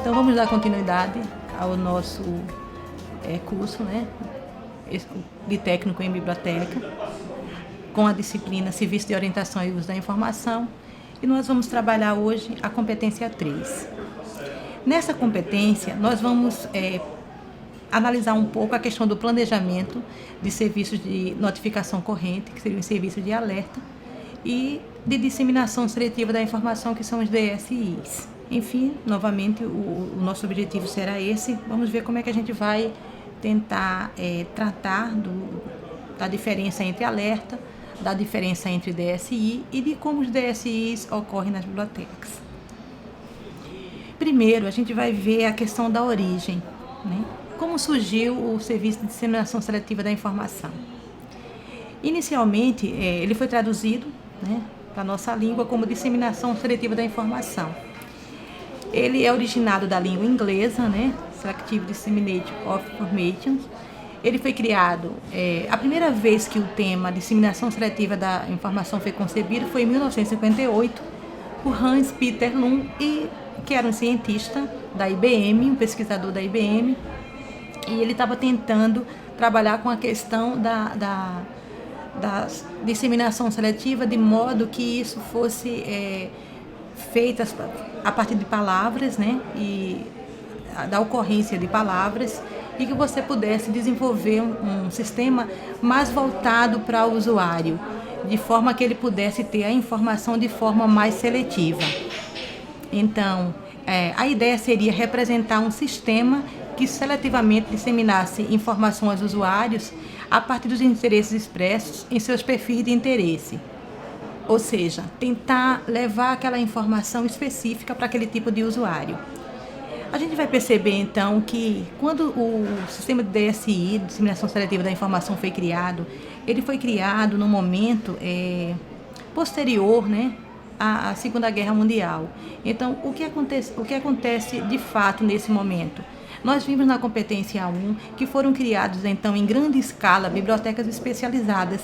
Então vamos dar continuidade ao nosso curso, né, de técnico em biblioteca, com a disciplina Serviço de Orientação e Uso da Informação, e nós vamos trabalhar hoje a competência 3. Nessa competência, nós vamos analisar um pouco a questão do planejamento de serviços de notificação corrente, que seriam os serviços de alerta, e de disseminação seletiva da informação, que são os DSIs. Enfim, novamente, o nosso objetivo será esse. Vamos ver como é que a gente vai tentar tratar da diferença entre alerta, da diferença entre DSI e de como os DSIs ocorrem nas bibliotecas. Primeiro, a gente vai ver a questão da origem, né? Como surgiu o Serviço de Disseminação Seletiva da Informação. Inicialmente, ele foi traduzido, né, para a nossa língua como Disseminação Seletiva da Informação. Ele é originado da língua inglesa, né, Selective Dissemination of Information. Ele foi criado, a primeira vez que o tema Disseminação Seletiva da Informação foi concebido foi em 1958, por Hans Peter Lund, que era um cientista da IBM, um pesquisador da IBM, e ele estava tentando trabalhar com a questão da disseminação seletiva, de modo que isso fosse feita a partir de palavras, né, e da ocorrência de palavras, e que você pudesse desenvolver um sistema mais voltado para o usuário, de forma que ele pudesse ter a informação de forma mais seletiva. Então, a ideia seria representar um sistema que seletivamente disseminasse informação aos usuários a partir dos interesses expressos em seus perfis de interesse. Ou seja, tentar levar aquela informação específica para aquele tipo de usuário. A gente vai perceber, então, que quando o sistema de DSI, Disseminação Seletiva da Informação, foi criado, ele foi criado no momento posterior, né, à Segunda Guerra Mundial. Então, o que acontece de fato nesse momento? Nós vimos na competência 1 que foram criados, então, em grande escala, bibliotecas especializadas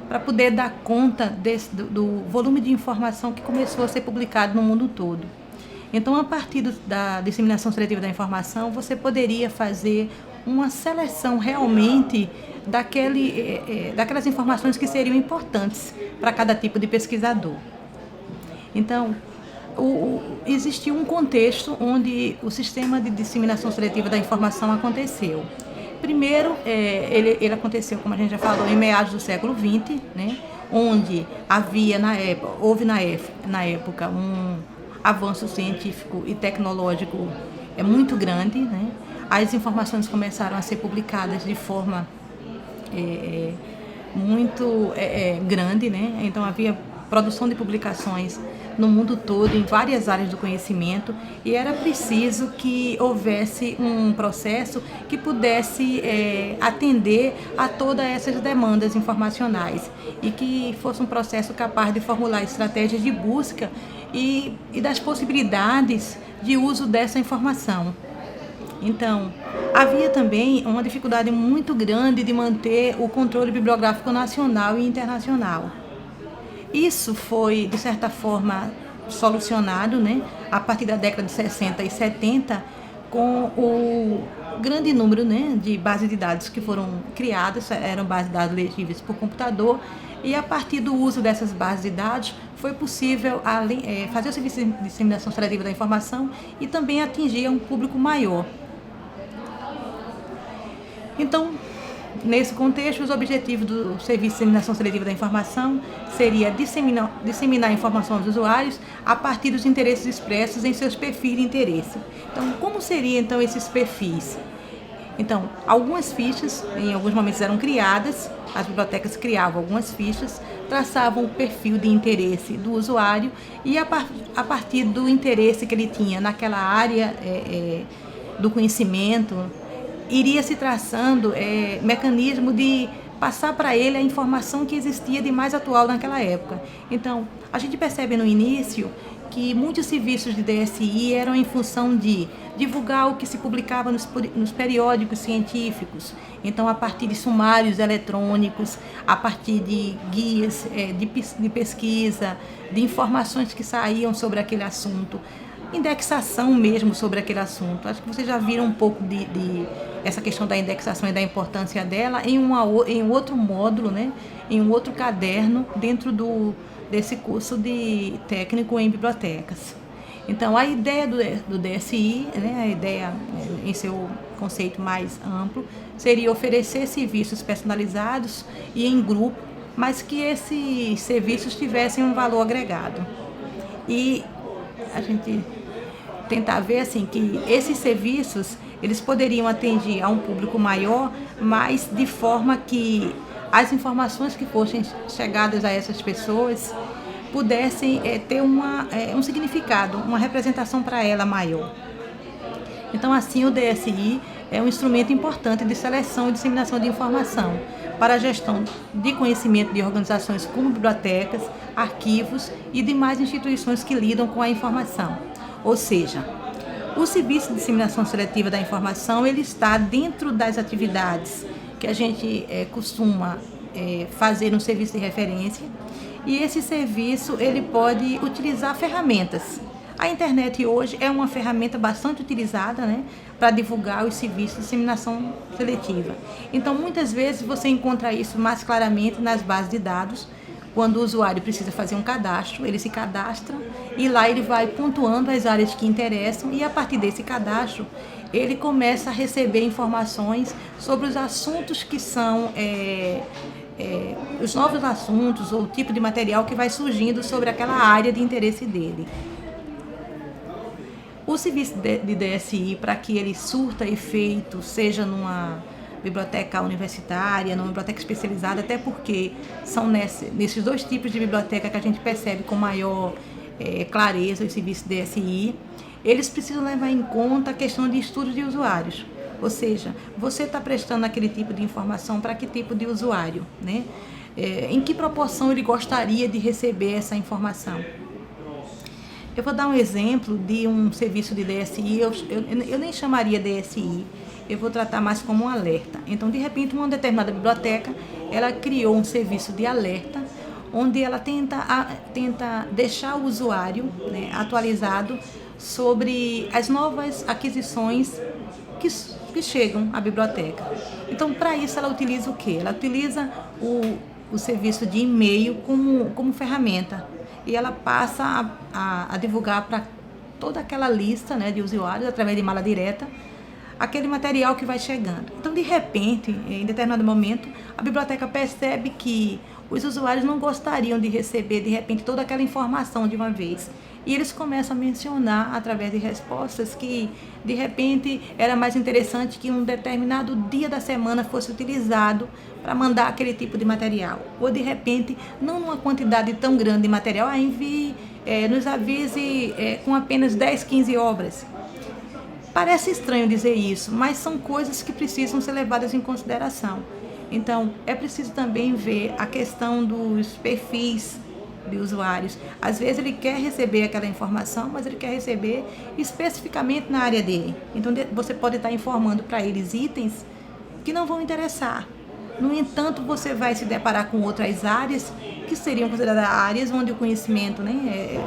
para poder dar conta do volume de informação que começou a ser publicado no mundo todo. Então, a partir da disseminação seletiva da informação, você poderia fazer uma seleção realmente daquelas informações que seriam importantes para cada tipo de pesquisador. Então, existiu um contexto onde o sistema de disseminação seletiva da informação aconteceu. Primeiro, ele aconteceu, como a gente já falou, em meados do século XX, né, onde houve na época um avanço científico e tecnológico muito grande, né? As informações começaram a ser publicadas de forma muito grande, né? Então havia produção de publicações no mundo todo, em várias áreas do conhecimento, e era preciso que houvesse um processo que pudesse atender a todas essas demandas informacionais e que fosse um processo capaz de formular estratégias de busca e das possibilidades de uso dessa informação. Então, havia também uma dificuldade muito grande de manter o controle bibliográfico nacional e internacional. Isso foi, de certa forma, solucionado, né, a partir da década de 60 e 70, com o grande número, né, de bases de dados que foram criadas, eram bases de dados legíveis por computador, e a partir do uso dessas bases de dados foi possível fazer o serviço de disseminação seletiva da informação e também atingir um público maior. Então, nesse contexto, os objetivos do Serviço de Disseminação Seletiva da Informação seria disseminar informação aos usuários a partir dos interesses expressos em seus perfis de interesse. Então, como seriam então esses perfis? Então, algumas fichas, em alguns momentos eram criadas, as bibliotecas criavam algumas fichas, traçavam o perfil de interesse do usuário e a partir do interesse que ele tinha naquela área do conhecimento, iria se traçando mecanismo de passar para ele a informação que existia de mais atual naquela época. Então, a gente percebe no início que muitos serviços de DSI eram em função de divulgar o que se publicava nos periódicos científicos. Então, a partir de sumários eletrônicos, a partir de guias de pesquisa, de informações que saíam sobre aquele assunto. indexação mesmo sobre aquele assunto. Acho que vocês já viram um pouco de essa questão da indexação e da importância dela em um outro módulo, né? Em um outro caderno dentro desse curso de técnico em bibliotecas. Então, a ideia do DSI, né, a ideia em seu conceito mais amplo, seria oferecer serviços personalizados e em grupo, mas que esses serviços tivessem um valor agregado. E a gente tentar ver assim que esses serviços eles poderiam atender a um público maior, mas de forma que as informações que fossem chegadas a essas pessoas pudessem ter um significado, uma representação para ela maior. Então, assim, o DSI é um instrumento importante de seleção e disseminação de informação para a gestão de conhecimento de organizações como bibliotecas, arquivos e demais instituições que lidam com a informação. Ou seja, o serviço de disseminação seletiva da informação ele está dentro das atividades que a gente costuma fazer no serviço de referência, e esse serviço ele pode utilizar ferramentas. A internet hoje é uma ferramenta bastante utilizada, né, para divulgar os serviços de disseminação seletiva. Então, muitas vezes você encontra isso mais claramente nas bases de dados, quando o usuário precisa fazer um cadastro, ele se cadastra e lá ele vai pontuando as áreas que interessam e a partir desse cadastro ele começa a receber informações sobre os assuntos que são os novos assuntos ou o tipo de material que vai surgindo sobre aquela área de interesse dele. O serviço de DSI, para que ele surta efeito, seja numa biblioteca universitária, numa biblioteca especializada, até porque são nesses dois tipos de biblioteca que a gente percebe com maior clareza o serviço DSI, eles precisam levar em conta a questão de estudo de usuários. Ou seja, você está prestando aquele tipo de informação para que tipo de usuário, né? Em que proporção ele gostaria de receber essa informação? Eu vou dar um exemplo de um serviço de DSI, eu nem chamaria DSI, eu vou tratar mais como um alerta. Então, de repente, uma determinada biblioteca, ela criou um serviço de alerta, onde ela tenta deixar o usuário, né, atualizado sobre as novas aquisições que chegam à biblioteca. Então, para isso, ela utiliza o quê? Ela utiliza o serviço de e-mail como ferramenta. E ela passa a divulgar para toda aquela lista, né, de usuários, através de mala direta, aquele material que vai chegando. Então, de repente, em determinado momento, a biblioteca percebe que os usuários não gostariam de receber, de repente, toda aquela informação de uma vez. E eles começam a mencionar, através de respostas, que, de repente, era mais interessante que um determinado dia da semana fosse utilizado para mandar aquele tipo de material. Ou, de repente, não numa quantidade tão grande de material, envie, nos avise com apenas 10, 15 obras. Parece estranho dizer isso, mas são coisas que precisam ser levadas em consideração. Então, é preciso também ver a questão dos perfis de usuários. Às vezes ele quer receber aquela informação, mas ele quer receber especificamente na área dele. Então, você pode estar informando para eles itens que não vão interessar. No entanto, você vai se deparar com outras áreas que seriam consideradas áreas onde o conhecimento, né,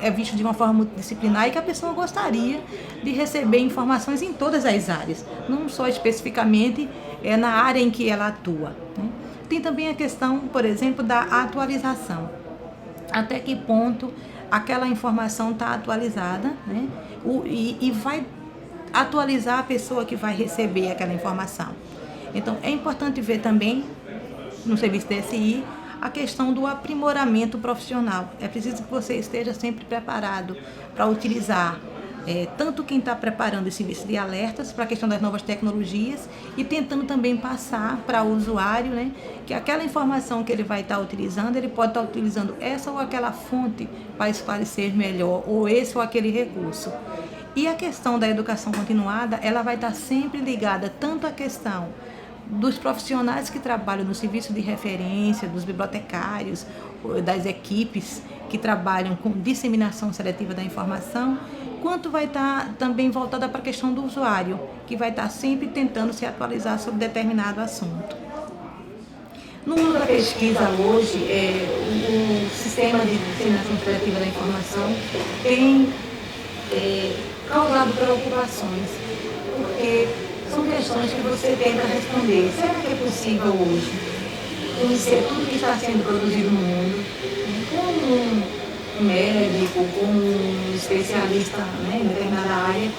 é visto de uma forma multidisciplinar e que a pessoa gostaria de receber informações em todas as áreas, não só especificamente na área em que ela atua, né? Tem também a questão, por exemplo, da atualização. Até que ponto aquela informação está atualizada, né? E vai atualizar a pessoa que vai receber aquela informação. Então, é importante ver também, no serviço DSI, a questão do aprimoramento profissional. É preciso que você esteja sempre preparado para utilizar tanto quem está preparando esse serviço de alertas para a questão das novas tecnologias e tentando também passar para o usuário, né, que aquela informação que ele vai estar utilizando, ele pode estar utilizando essa ou aquela fonte para esclarecer melhor, ou esse ou aquele recurso. E a questão da educação continuada, ela vai estar sempre ligada tanto à questão dos profissionais que trabalham no serviço de referência, dos bibliotecários, das equipes que trabalham com disseminação seletiva da informação, quanto vai estar também voltada para a questão do usuário, que vai estar sempre tentando se atualizar sobre determinado assunto. No mundo da pesquisa hoje, o sistema de disseminação seletiva da informação tem causado preocupações, porque são questões que você tenta responder. Será que é possível hoje conhecer tudo que está sendo produzido no mundo? Como um médico, como um especialista, né, em determinada área,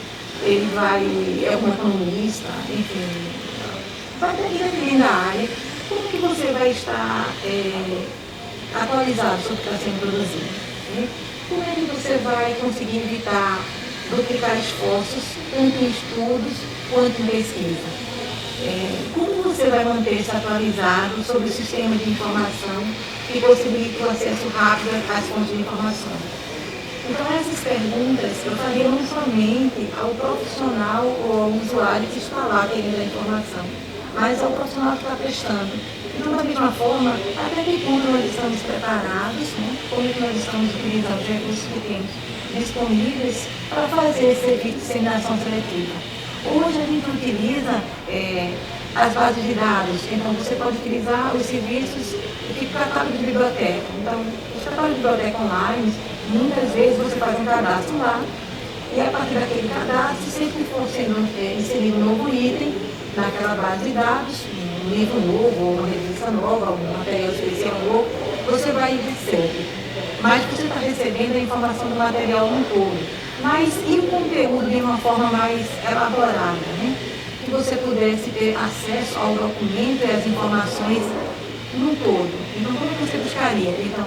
ele é um economista, enfim, vai depender da área, como que você vai estar atualizado sobre o que está sendo produzido? Né? Como é que você vai conseguir evitar duplicar esforços, tanto em estudos quanto em pesquisa? Como você vai manter-se atualizado sobre o sistema de informação que possibilita o acesso rápido às fontes de informação? Então, essas perguntas eu faria não somente ao profissional ou ao usuário que está lá querendo a informação, mas ao profissional que está prestando. Então, da mesma forma, até que ponto nós estamos preparados, né? Como é que nós estamos utilizando os recursos que temos disponíveis para fazer esse serviço de disseminação seletiva. Hoje a gente utiliza as bases de dados, então você pode utilizar os serviços tipo catálogo de biblioteca. Então, o catálogo de biblioteca online, muitas vezes você faz um cadastro lá, e a partir daquele cadastro, sempre que for sendo inserido um novo item naquela base de dados, um livro novo, ou uma revista nova, um material especial novo, você vai e recebe. Mas você está recebendo a informação do material no todo. Mas e o conteúdo de uma forma mais elaborada, né? Que você pudesse ter acesso ao documento e às informações no todo. Então, como é que você buscaria? Então,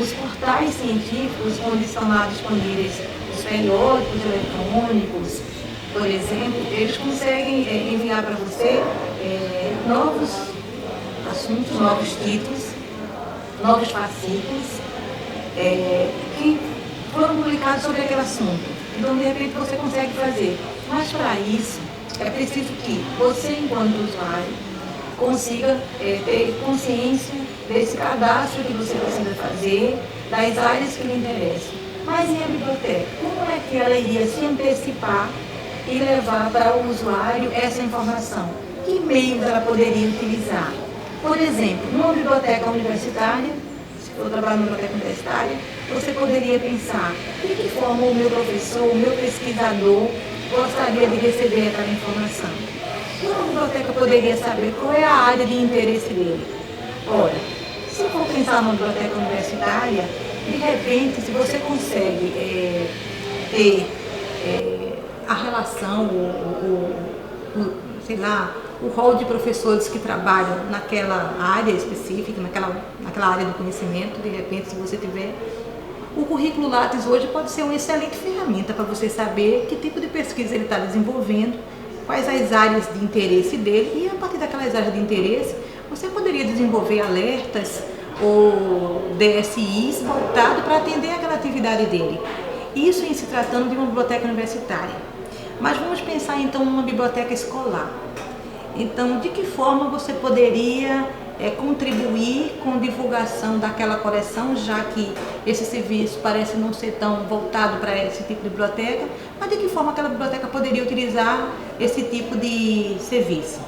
os portais científicos, onde estão lá disponíveis os periódicos eletrônicos, por exemplo, eles conseguem enviar para você novos assuntos, novos títulos, novos fascículos, que foram publicados sobre aquele assunto. Então, de repente, você consegue fazer. Mas, para isso, é preciso que você, enquanto usuário, consiga ter consciência desse cadastro que você precisa fazer, das áreas que lhe interessam. Mas e a biblioteca? Como é que ela iria se antecipar e levar para o usuário essa informação? Que meios ela poderia utilizar? Por exemplo, numa biblioteca universitária, se for trabalhar numa biblioteca universitária, você poderia pensar de que forma o meu professor, o meu pesquisador gostaria de receber aquela informação. Uma biblioteca poderia saber qual é a área de interesse dele. Ora, se for pensar numa biblioteca universitária, de repente, se você consegue ter a relação, sei lá, o rol de professores que trabalham naquela área específica, naquela área do conhecimento, de repente, se você tiver, o currículo Lattes hoje pode ser uma excelente ferramenta para você saber que tipo de pesquisa ele está desenvolvendo, quais as áreas de interesse dele, e a partir daquelas áreas de interesse, você poderia desenvolver alertas ou DSIs voltados para atender aquela atividade dele. Isso em se tratando de uma biblioteca universitária. Mas vamos pensar então numa biblioteca escolar. Então, de que forma você poderia contribuir com a divulgação daquela coleção, já que esse serviço parece não ser tão voltado para esse tipo de biblioteca, mas de que forma aquela biblioteca poderia utilizar esse tipo de serviço?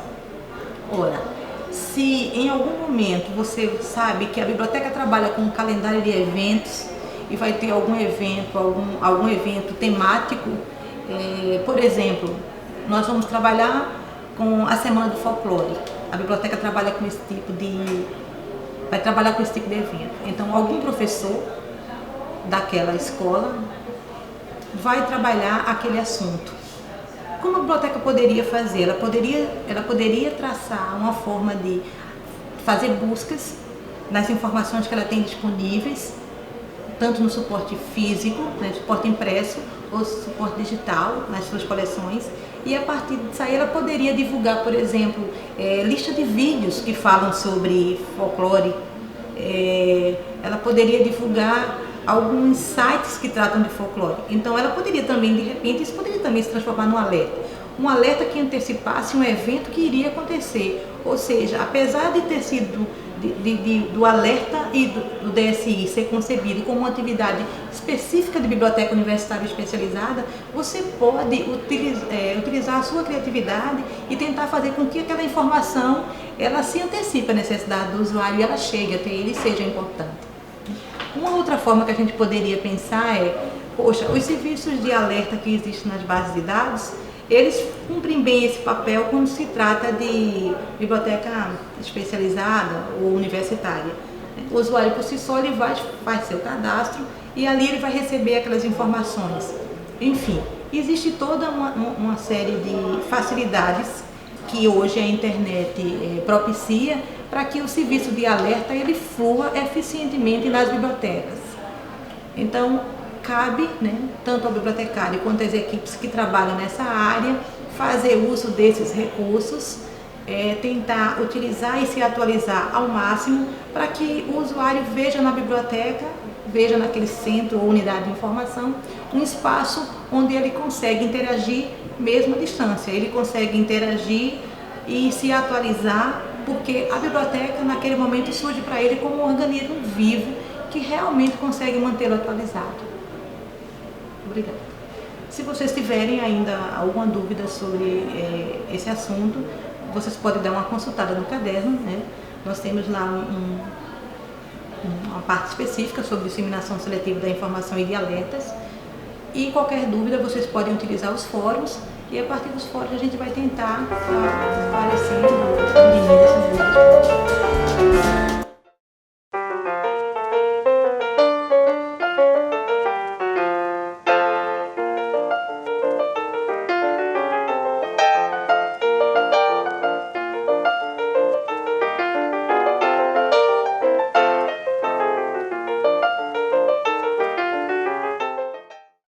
Ora, se em algum momento você sabe que a biblioteca trabalha com um calendário de eventos e vai ter algum evento temático, por exemplo, nós vamos trabalhar com a Semana do Folclore. A biblioteca trabalha com vai trabalhar com esse tipo de evento. Então, algum professor daquela escola vai trabalhar aquele assunto. Como a biblioteca poderia fazer? Ela poderia traçar uma forma de fazer buscas nas informações que ela tem disponíveis, tanto no suporte físico, né, suporte impresso ou suporte digital, nas suas coleções, e a partir disso aí ela poderia divulgar, por exemplo, lista de vídeos que falam sobre folclore, ela poderia divulgar alguns sites que tratam de folclore. Então ela poderia também, de repente, isso poderia também se transformar num alerta. Um alerta que antecipasse um evento que iria acontecer. Ou seja, apesar de ter sido do alerta e do DSI ser concebido como uma atividade específica de biblioteca universitária especializada, você pode utilizar a sua criatividade e tentar fazer com que aquela informação ela se antecipe à necessidade do usuário e ela chegue até ele e seja importante. Uma outra forma que a gente poderia pensar poxa, os serviços de alerta que existem nas bases de dados, eles cumprem bem esse papel quando se trata de biblioteca especializada ou universitária. O usuário por si só ele faz seu cadastro e ali ele vai receber aquelas informações. Enfim, existe toda uma série de facilidades que hoje a internet propicia para que o serviço de alerta ele flua eficientemente nas bibliotecas. Então, cabe, né, tanto ao bibliotecário quanto às equipes que trabalham nessa área fazer uso desses recursos, tentar utilizar e se atualizar ao máximo para que o usuário veja na biblioteca, veja naquele centro ou unidade de informação, um espaço onde ele consegue interagir mesmo à distância. Ele consegue interagir e se atualizar, porque a biblioteca naquele momento surge para ele como um organismo vivo que realmente consegue mantê-lo atualizado. Obrigada. Se vocês tiverem ainda alguma dúvida sobre esse assunto, vocês podem dar uma consultada no caderno, né? Nós temos lá uma parte específica sobre disseminação seletiva da informação e de alertas. E qualquer dúvida vocês podem utilizar os fóruns e a partir dos fóruns a gente vai tentar esclarecer o limite dessas dúvidas.